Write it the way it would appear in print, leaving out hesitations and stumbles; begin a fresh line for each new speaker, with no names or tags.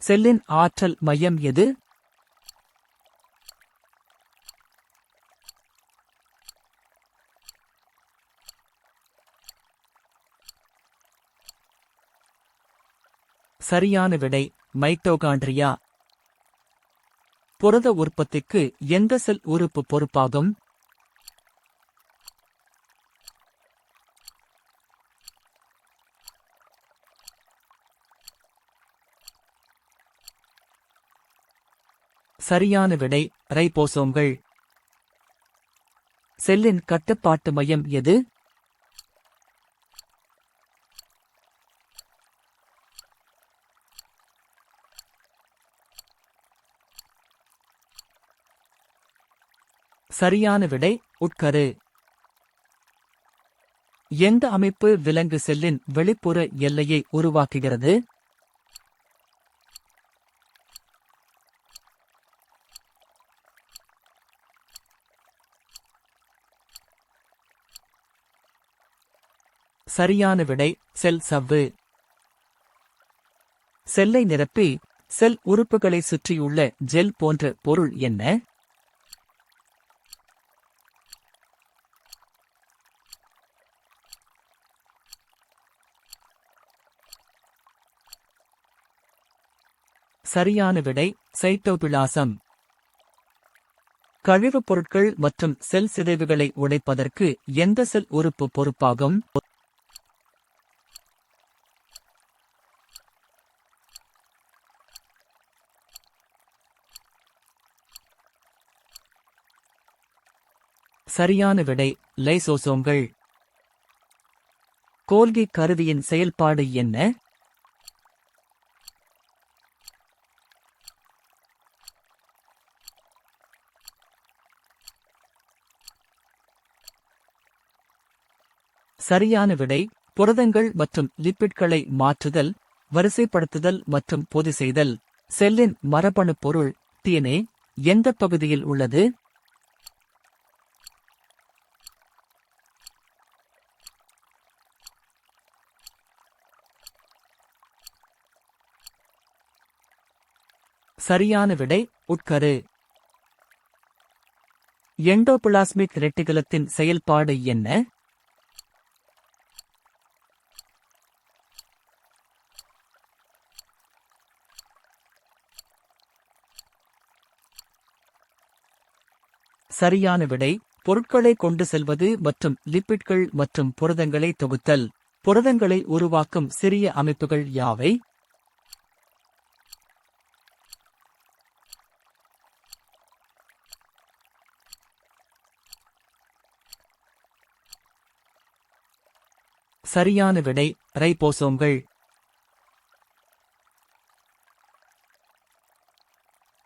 செல்லின் ஆற்றல் மையம் எது? சரியான விடை மைட்டோகாண்ட்ரியா. புரத உற்பத்திக்கு எந்த செல் உறுப்பு பொறுப்பாகும்? சரியான விடை ரைபோசோம்கள். செல்லின் கட்டுப்பாட்டு மையம் எது? சரியான விடை உட்கரு. எந்த அமைப்பு விலங்கு செல்லின் வெளிப்புற எல்லையை உருவாக்குகிறது? சரியான விடை செல் சவ்வு. செல்லை நிரப்பி செல் உறுப்புகளை சுற்றியுள்ள ஜெல் போன்ற பொருள் என்ன? சரியான விடை சைட்டோபிளாசம். கழிவுப் பொருட்கள் மற்றும் செல் சிதைவுகளை உடைப்பதற்கு எந்த செல் உறுப்பு பொறுப்பாகும்? சரியான விடை லைசோசோம்கள். கோல்கி கருவியின் செயல்பாடு என்ன? சரியான விடை புரதங்கள் மற்றும் லிப்பிட்களை மாற்றுதல், வரிசைப்படுத்துதல் மற்றும் பொதி செய்தல். செல்லின் மரபணு பொருள் டிஎன்ஏ எந்த பகுதியில் உள்ளது? சரியான விடை உட்கரு. எண்டோபிளாஸ்மிக் ரெட்டிகுலத்தின் செயல்பாடு என்ன? சரியான விடை பொருட்களை கொண்டு செல்வது மற்றும் லிப்பிட்கள் மற்றும் புரதங்களை தொகுத்தல். புரதங்களை உருவாக்கும் சிறிய அமைப்புகள் யாவை? சரியான விடை ரைபோசோம்கள்.